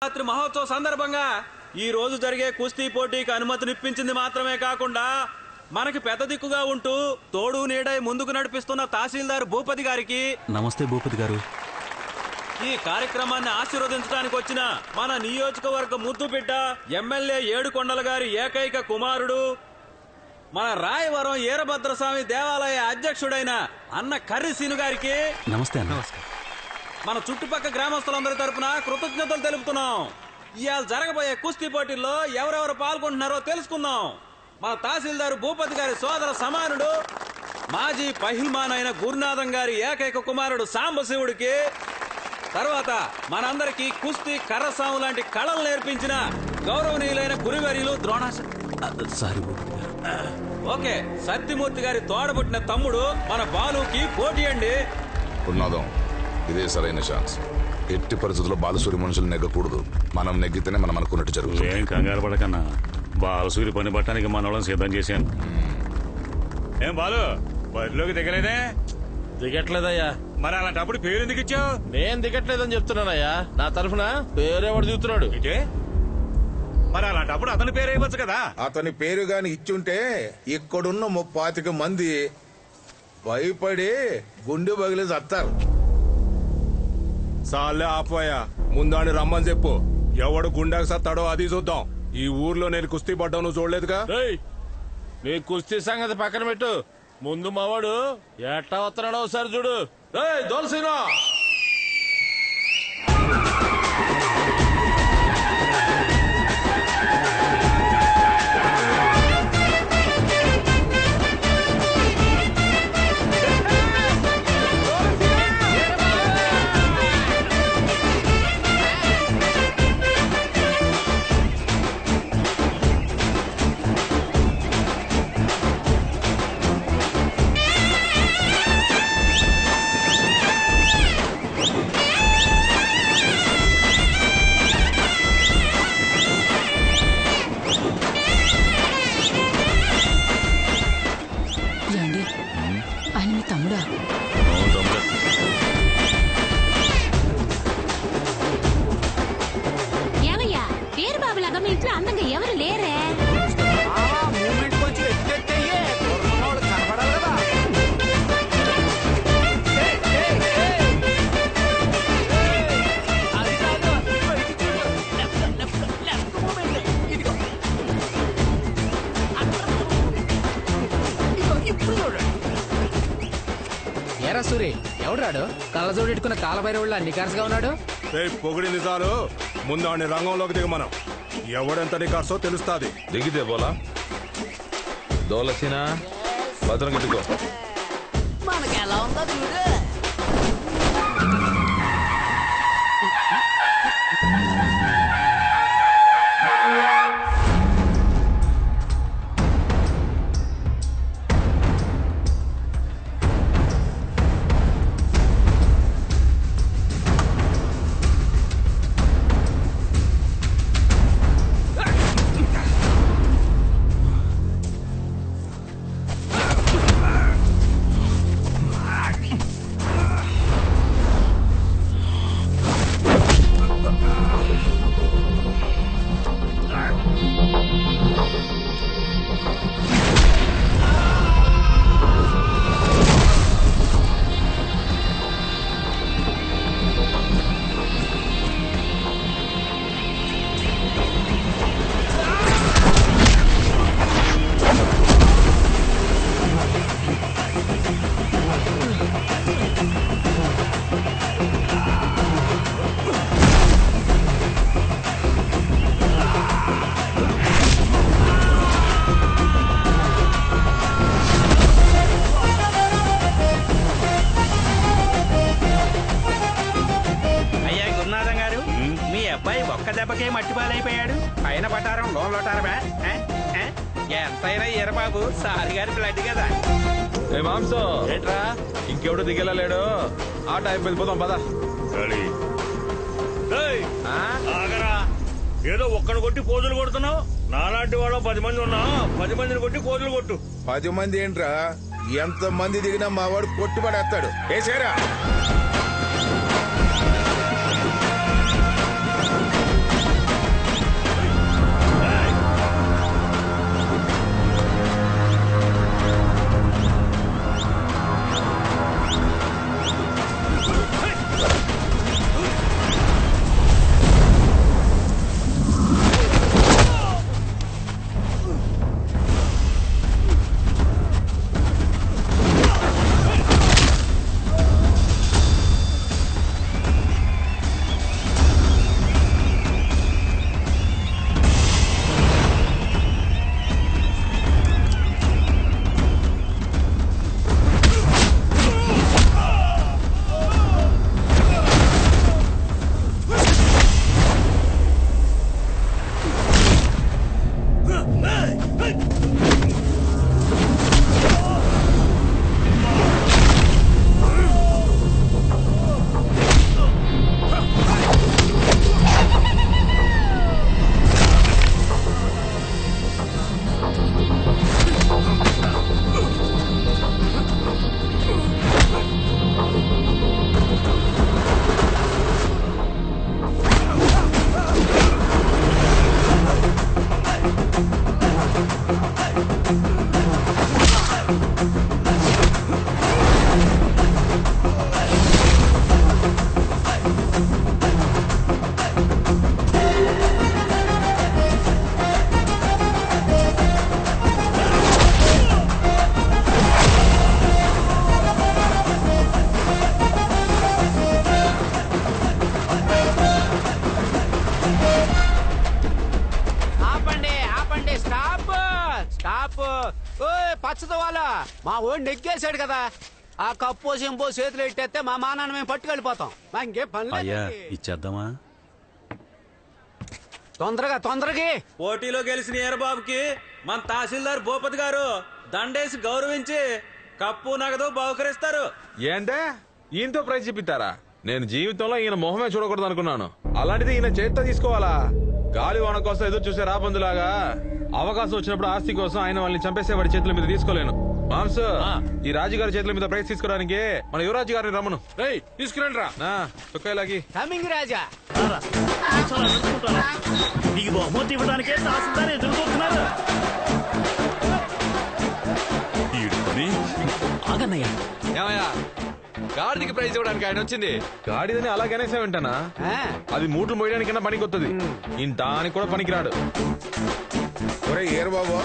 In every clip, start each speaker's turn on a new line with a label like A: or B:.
A: రాత్రి మహోత్సవ సందర్భంగా ఈ రోజు జరిగే కుస్తీ పోటీకి అనుమతినిప్పించింది మాత్రమే కాకుండా మనకి పెద్ద దిక్కుగా ఉంటూ తోడు నీడై ముందుకు నడిపిస్తున్న తహసీల్దార్ భూపతి గారికి
B: నమస్తే భూపతి గారు.
A: ఈ కార్యక్రమాన్ని ఆశీర్వదించడానికి వచ్చిన మన నియోజకవర్గ ముద్దుబిడ్డ ఎమ్మెల్యే ఏడుకొండల గారి ఏకైక కుమారుడు మన రాయవరం ఈరభద్రస్వామి దేవాలయ అధ్యక్షుడైన అన్న కర్రి సీను గారికి
B: నమస్తే.
A: మన చుట్టుపక్కల గ్రామస్తులందరి తరపున కృతజ్ఞతలు తెలుపుతున్నాం. ఇవాళ జరగబోయే కుస్తీ పోటీల్లో ఎవరెవరు పాల్గొంటున్నారో తెలుసుకుందాం. మన తహసీల్దార్ భూపతి గారి సోదర సమానుడు మాజీ పహిల్మాన్ అయిన గురునాథం గారి ఏకైక కుమారుడు సాంబశివుడికి, తర్వాత మనందరికీ కుస్తీ కర్రసాము లాంటి కళలు నేర్పించిన గౌరవనీయులైన గురువర్యులు ఓకే సత్యమూర్తి గారి తోడబుట్టిన తమ్ముడు మన బాలుకి పోటీ అండి.
C: గురునాథం, ఇదే సరైన ఛాన్స్. ఎట్టి పరిస్థితుల్లో బాలసూరి మనుషులు నెగ్గకూడదు. మనం నెగ్గితేనే మనం అనుకున్నట్టు జరుగుతుంది.
D: ఏం కంగారు పడకన్నా, బాలసూరి పని పట్టడానికి మన వాళ్ళని సిద్ధం చేశాను. ఏం బాలు, బరిలోకి దిగలేదే?
E: దిగట్లేదయ్యా.
D: మరి అలాంటప్పుడు పేరు ఎందుకు ఇచ్చావు?
E: నేను దిగట్లేదని చెప్తున్నానయ్యా. నా తరఫున పేరెవడు దిగుతున్నాడు.
D: మరి అలాంటప్పుడు అతని పేరు ఇవ్వచ్చు కదా.
F: అతని పేరు గాని ఇచ్చుంటే ఇక్కడున్న 35 మంది భయపడి గుండె పగిలి చస్తారు.
G: సాలే ఆపోయా, ముందాని రమ్మని చెప్పు. ఎవడు గుండాకి సత్తాడో అది చూద్దాం. ఈ ఊర్లో నేను కుస్తీ పడ్డా నువ్వు చూడలేదుగా.
E: నీ కుస్తీ సంగతి పక్కన పెట్టు. ముందు మావాడు ఎట్టా వస్తున్నాడో ఒకసారి చూడు. దోల్సీనా
H: సూరి ఎవడాడు? కళ్ళజోడు పెట్టుకున్న కాలభైరవుళ్ళ నికార్స్గా ఉన్నాడు.
G: పొగిడింది చాలు, ముందు ఆడిని రంగంలోకి దిగ. మనం ఎవడెంత నికార్సో తెలుస్తాది.
C: దిగితే పోలా దోలసీనా భద్రం గిట్టుకో.
I: మనకి ఎలా ఉందో చూడు.
A: ఒక్క దెబ్బకే మట్టిపాలైపోయాడు. పైన పటారం లోటారమా? ఎంతైనా ఈరబాబు సారి గారి బ్లడ్ కదా.
C: మాంసం
E: ఏంట్రా
C: ఇంకెవడు దిగేలా లేడు. ఆ టైం వెళ్ళిపోదాం పదా.
D: ఆగరా, ఏదో ఒక్కడు కొట్టి పోజులు కొడుతున్నావు. నాలాంటి వాళ్ళు 10 మంది ఉన్నా 10 మందిని కొట్టి పోజులు కొట్టు.
F: 10 మంది ఏంట్రా, ఎంత మంది దిగినా మా వాడు కొట్టుబడేస్తాడు. వేసేరా.
H: ఆపండి ఆపండి, స్టాప్ స్టాప్. ఓయ్ పచ్చదు వాళ్ళ మా ఓడి నెగ్గేశాడు కదా, ఆ కప్పు సింపో చేతులు ఎట్టేస్తే మా మానాన్ని మేము పట్టుకెళ్ళిపోతాం. మా ఇంకేం పని
A: అయ్యా
H: లేదు.
A: ఇచ్చేద్దామా?
H: తొందరగా తొందరగా.
A: పోటీలో గెలిచిన ఏరబాబుకి మన తహసీల్దార్ భూపతి గారు దండేసి గౌరవించి కప్పు నగదు బహుకరిస్తారు.
G: ఏంటే ఈయనతో ప్రైజ్ చూపిస్తారా? నేను జీవితంలో ఈయన మొహమే చూడకూడదు అనుకున్నాను, అలాంటిది ఈయన చేత్తో తీసుకోవాలా? గాలి వాన కోసం ఎదురు చూసే రాబందులాగా అవకాశం వచ్చినప్పుడు ఆస్తి కోసం ఆయన వాళ్ళని చంపేసేవాడి చేతుల మీద తీసుకోలేను. మాంసు, ఈ రాజుగారి చేతుల మీద ప్రైజ్ తీసుకోవడానికి మన యువరాజు గారిని రమ్మను. తీసుకురండి రా నా చుక్కలాగి.
H: కమింగ్ రాజా.
D: నీకు బహుమతి ఇవ్వడానికే తహసీల్దార్ ఎదురు చూస్తున్నారు.
A: ఆగన్నయ్య,
G: ఏమయ్యా గాడిదికి ప్రైజ్ ఇవ్వడానికి ఆయన వచ్చింది? గాడిదని అలాగనేసే వింటానా? అది మూటలు మోయడానికన్నా పనికొత్తది, ఇంటానికి కూడా పనికిరాడు.
F: ఒరే ఏరు బాబు,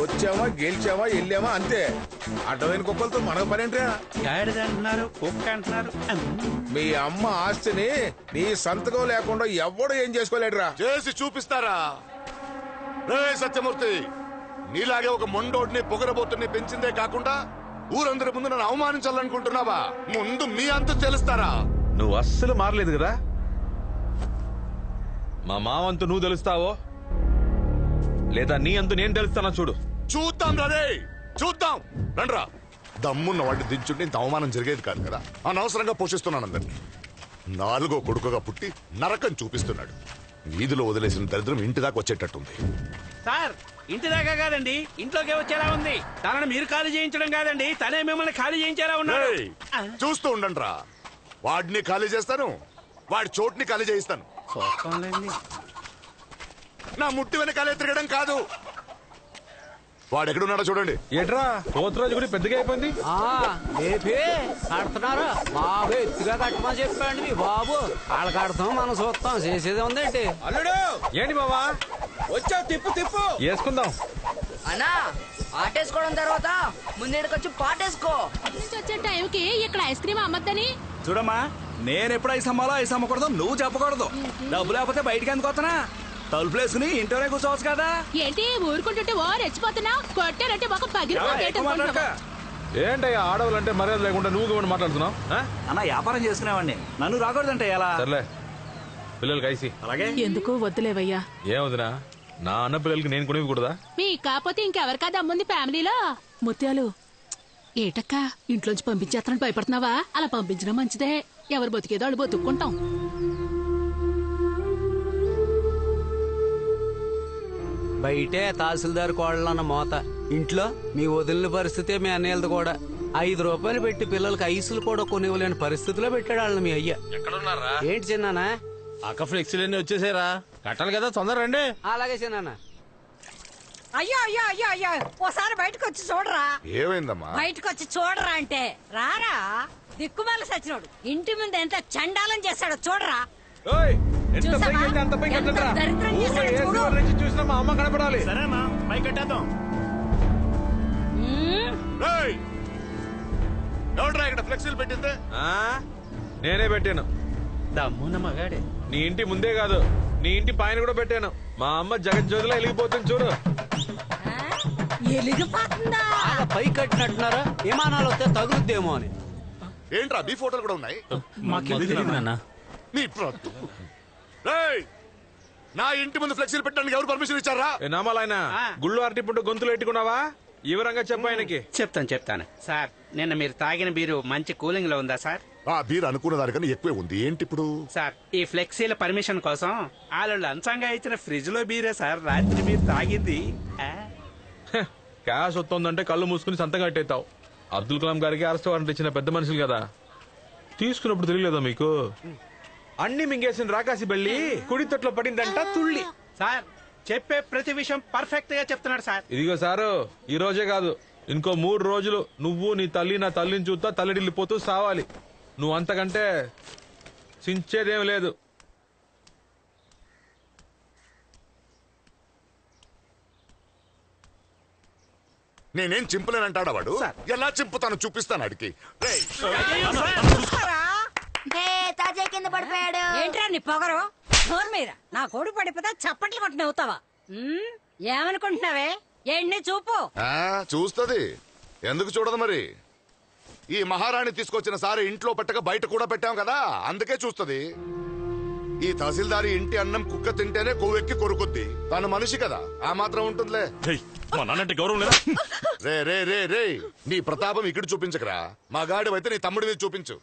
F: వచ్చామా గెలిచామా వెళ్ళామా అంతే. అడ్డమైన కుక్కలతో మనకు పని ఏంట్రా?
A: గాడిద అంటున్నారు, కుక్క అంటున్నారు.
F: మీ అమ్మ ఆస్తిని నీ సంతకం లేకుండా ఎవడు ఏం చేసుకోలేడురా.
B: చేసి చూపిస్తారా? రే సత్యమూర్తి, నీలాగే ఒక మొండోడిని పొగరబోతుని పెంచిందే కాకుండా ఊరందరి ముందు నన్ను అవమానించాలనుకుంటున్నావా? ముందు మీ అంతు తెలుస్తారా?
G: నువ్వు అస్సలు మారలేదు కదా. మా మావంతు నువ్వు తెలుస్తావో లేదా నీ అంతు నేను తెలుస్తానా చూడు.
B: చూద్దాం రే, చూద్దాం. రండ్రా. దమ్మున్న వాడిని దించుంటే ఇంత అవమానం జరిగేది కాదు కదా. అనవసరంగా పోషిస్తున్నాను అందరినీ. 4వ కొడుకుగా పుట్టి నరకం చూపిస్తున్నాడు. వీధిలో వదిలేసిన దరిద్రం ఇంటి దాకా వచ్చేటట్టుంది.
J: సార్, ఇంటి దాకా కాదండి, ఇంట్లోకే వచ్చేలా ఉంది. తనని మీరు ఖాళీ చేయించడం కాదండి, తనే మిమ్మల్ని ఖాళీ చేయించేలా ఉన్నాడు.
B: చూస్తూ ఉండండిరా. వాడిని ఖాళీ చేస్తాను, వాడి చోటుని ఖాళీ చేయిస్తాను. నా ముట్టి వెనకాలే తిరగడం కాదు. వాడు ఎక్కడున్నాడో చూడండి.
G: ఏట్రా పోతురాజు కూడా పెద్దగా అయిపోయింది.
H: కడుతున్నారు బాబు, ఎత్తుగా కట్టమని చెప్పండి మీ బాబు. వాళ్ళు కడతాం, మనం చూస్తాం, చేసేది ఉందేంటి?
A: అల్లుడు
G: ఏంటి బావా
A: వచ్చావు, తిప్పు తిప్పు
G: వేసుకుందాం.
I: అన్నా ఆటేసుకోవడం తర్వాత ముందేడుకొచ్చి పాటేసుకో.
K: వచ్చే టైంకి ఇక్కడ ఐస్ క్రీమ్ అమ్మద్దని.
J: చూడమ్మా, నేను ఎప్పుడు ఐస్ అమ్మాలో ఐస్ అమ్మకూడదు, నువ్వు చెప్పకూడదు. డబ్బు లేకపోతే బయటికి ఎందుకు వస్తున్నా? తలుపులు వేసుకుని ఇంట్లోనే కూర్చోవచ్చు కదా.
K: ఏంటి ఊరుకుంటుంటే ఓ రెచ్చిపోతున్నా? కొట్టారంటే ఒక
G: ఏంటయ్యా ఆడవాళ్ళంటే మర్యాద లేకుండా నువ్వు మాట్లాడుతున్నావు?
J: అన్న వ్యాపారం చేసుకునేవాడిని, నన్ను రాకూడదంటే ఎలా?
G: సర్లే పిల్లలకి ఐసి.
J: అలాగే.
K: ఎందుకు వద్దులేవయ్యా.
G: ఏమవుతున్నా నా అన్న పిల్లలకి నేను కొనివ్వకూడదా?
K: మీ కాకపోతే ఇంకెవరికా దమ్ముంది ఫ్యామిలీలో? ముత్యాలు ఏటక్క ఇంట్లోంచి పంపించేస్తానని భయపడుతున్నావా? అలా పంపించడం మంచిదే, ఎవరు బతికేదో వాళ్ళు బతుక్కుంటాం.
H: బయటే తహసీల్దార్ కోళ్ళన్న మోత, ఇంట్లో మీ వదిలిన పరిస్థితే మీ అన్నయ్యలది కూడా. 5 రూపాయలు పెట్టి పిల్లలకి ఐసులు కూడా కొనివ్వలేని పరిస్థితిలో పెట్టాడు వాళ్ళని మీ అయ్య.
E: ఎక్కడున్నారా?
H: ఏంటి చిన్నానా?
E: అక్క ఫ్లెక్సీలన్నీ వచ్చేసారా? కట్టాలి కదా, తొందర రండి.
H: అలాగే చిన్నానా.
I: అయ్యో అయ్యో అయ్యో అయ్యో, ఓసారి బయటకు వచ్చి చూడరా.
B: ఏమైందమ్మా?
I: బయటకు వచ్చి చూడరా అంటే రారా. దిక్కుమాల సచ్చినోడు ఇంటి ముందు ఎంత చండాలం చేశాడో చూడరా. దరిద్రం చేశాడు చూడు.
G: చూసినా మా అమ్మ కనపడాలి.
J: సరేమ్మా, పై కట్టేద్దాం.
B: ఎవడ్రా ఇక్కడ ఫ్లెక్సీలు పెట్టిందే?
G: నేనే పెట్టాను.
J: దమ్మున్న మగాడే.
G: నీ ఇంటి ముందే కాదు, నీ ఇంటి పైన కూడా పెట్టాను. మా అమ్మ జగజ్యోతిలో వెలిగిపోతుంది చూడు.
I: ఎలిగిపోతుందా?
H: పై కట్టినట్టున్నారా? విమానాలు వస్తే తగులుద్దేమో అని.
B: ఏంట్రా మీ ఫోటోలు కూడా ఉన్నాయి? నీ ప్రొద్దు. రేయ్, నా ఇంటి ముందు ఫ్లెక్సీలు పెట్టడానికి ఎవరు పర్మిషన్ ఇచ్చారా?
G: నామాలైనా గుళ్ళు అరటిపుంటూ గొంతులు ఎట్టుకున్నావా? వివరంగా చెప్పు ఆయనకి.
J: చెప్తాను సార్. నిన్న మీరు తాగిన బీరు మంచి కూలింగ్ లో ఉందా సార్?
B: ఆ బీర్ అనుకున్న దానికన్నా ఎక్కువే ఉంది. ఏంటి ఇప్పుడు?
J: సార్, ఈ ఫ్లెక్సీల పర్మిషన్ కోసం వాళ్ళు లంచంగా ఇచ్చిన ఫ్రిడ్జ్ లో బీరే సార్ రాత్రి మీరు తాగింది.
G: క్యాష్ వస్తుందంటే కళ్ళు మూసుకుని సంతకం కట్టేస్తావు. అబ్దుల్ కలాం గారికి అరెస్ట్ వారెంట్ ఇచ్చిన పెద్ద మనుషులు కదా, తీసుకున్నప్పుడు తెలియలేదా మీకు? అన్ని మింగేసిన రాకాసి బెళ్ళి కుడి తొట్లో పడిందంట తుళ్ళి.
J: సార్, చెప్పే ప్రతి విషయం పర్ఫెక్ట్ గా చెప్తున్నాడు సార్.
G: ఇదిగో సారు, ఈ రోజే కాదు ఇంకో 3 రోజులు నువ్వు నీ తల్లి నా తల్లిని చూస్తా తల్లిడిల్లిపోతూ సావాలి. నువ్వు అంతకంటే సించేదేం లేదు.
B: నేనేం చింపలేనంటాడా వాడు? ఎలా చింపుతాను చూపిస్తాను అడిగి.
I: తాజా కింద పడిపోయాడు. ఏంట్రా నీ పొగరు? నోరు మీరా నా కొడుకు పడిపోతే చప్పట్లు కొట్టిన అవుతావా ఏమనుకుంటున్నావే ఎన్ని చూపు
B: చూస్తుంది, ఎందుకు చూడదు మరి. ఈ మహారాణి తీసుకొచ్చిన సారి ఇంట్లో పెట్టక బయట కూడా పెట్టాం కదా, అందుకే చూస్తుంది. ఈ తహసీల్దారి ఇంటి అన్నం కుక్క తింటేనే కొవ్వెక్కి కొరుకుద్ది. తను మనిషి కదా, ఆ మాత్రం ఉంటుందిలే.
D: మా నాన్నంటే గౌరవం లేదా?
B: రే రే రే రే నీ ప్రతాపం ఇక్కడ చూపించకరా, మా గాడివైతే నీ తమ్ముడి మీద చూపించు.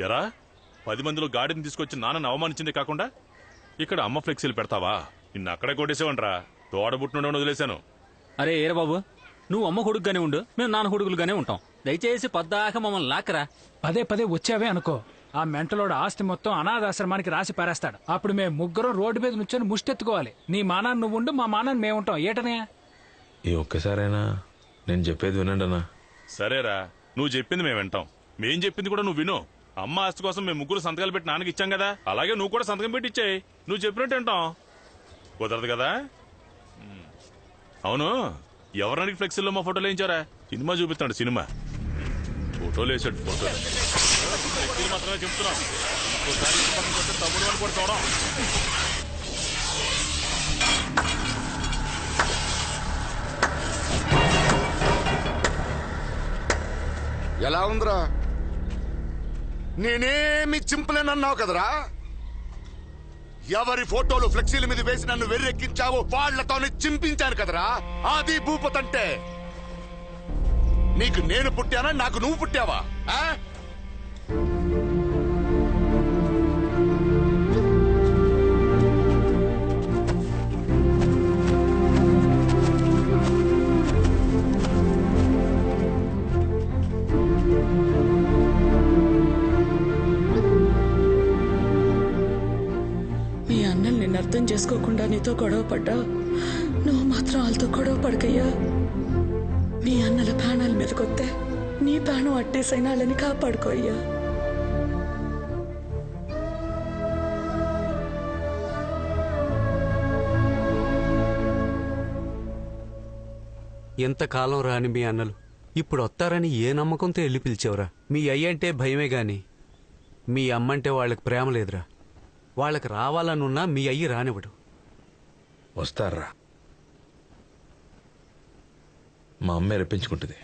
D: ఎరా 10 మందిలో గాడిని తీసుకొచ్చి నాన్నని అవమానించిందే కాకుండా ఇక్కడ అమ్మ ఫ్లెక్సీలు పెడతావా? నిన్ను అక్కడే కొట్టేసేవంట్రా, తోడబుట్టిన వదిలేశాను.
A: అరే ఏరా బాబు, నువ్వు అమ్మ కొడుకుగానే ఉండు, మేము నాన్న కొడుకులుగానే ఉంటాం. దయచేసి పద్దాక మమ్మల్ని లాక్కరా.
L: పదే పదే వచ్చావే అనుకో, ఆ మెంటలోడు ఆస్తి మొత్తం అనాథాశ్రమానికి రాసి పారేస్తాడు. అప్పుడు మేము ముగ్గురం రోడ్డు మీద నుంచొని ముష్టెత్తుకోవాలి. నీ మానాన్ని నువ్వు ఉండు, మా మానాన్ని మేము ఉంటాం. ఏటనే
G: ఈ ఒక్కసారైనా నేను చెప్పేది వినండి అన్నా.
D: సరేరా, నువ్వు చెప్పింది మేము వింటాం. మేం చెప్పింది కూడా నువ్వు విను. అమ్మ ఆస్తి కోసం మేము ముగ్గురు సంతకాలు పెట్టి నాన్నకి ఇచ్చాం కదా, అలాగే నువ్వు కూడా సంతకం పెట్టి ఇచ్చాయి. నువ్వు చెప్పినట్టు వింటాం. కుదరదు కదా? అవును, ఎవరికి ఫ్లెక్సీల్లో మా ఫోటోలు వేయించారా? సినిమా చూపిస్తాడు, సినిమా ఫోటోలు వేసాడు. ఫోటోలు ఫ్లెక్సీలు మాత్రమే చెప్తున్నాం. ఇంకోసారి తమ్ముడు అని కూడా చూడం.
B: ఎలా ఉందిరా? నేనేమి చింపలేనన్నావు కదరా. ఎవరి ఫోటోలు ఫ్లెక్సీల మీద వేసి నన్ను వెర్రెక్కించావో వాళ్లతోనే చింపించాను కదరా. అది భూపతంటే. నీకు నేను పుట్టానా, నాకు నువ్వు పుట్టావా?
M: అర్థం చేసుకోకుండా నీతో గొడవ పడ్డా, నువ్వు మాత్రం వాళ్ళతో గొడవ పడకయ్యా. నీ అన్నల ప్రాణాల మీదకొస్తే నీ ప్రాణం అట్టేసైనా వాళ్ళని కాపాడుకోయ్యా.
H: ఎంతకాలం రాని మీ అన్నలు ఇప్పుడు వస్తారని ఏ నమ్మకంతో వెళ్ళి పిలిచేవరా? మీ అయ్యంటే భయమే గాని మీ అమ్మంటే వాళ్ళకి ప్రేమ లేదురా. వాళ్ళకి రావాలనున్నా మీ అయ్యి రానివ్వడు.
G: వస్తారా? మా అమ్మే రప్పించుకుంటుంది.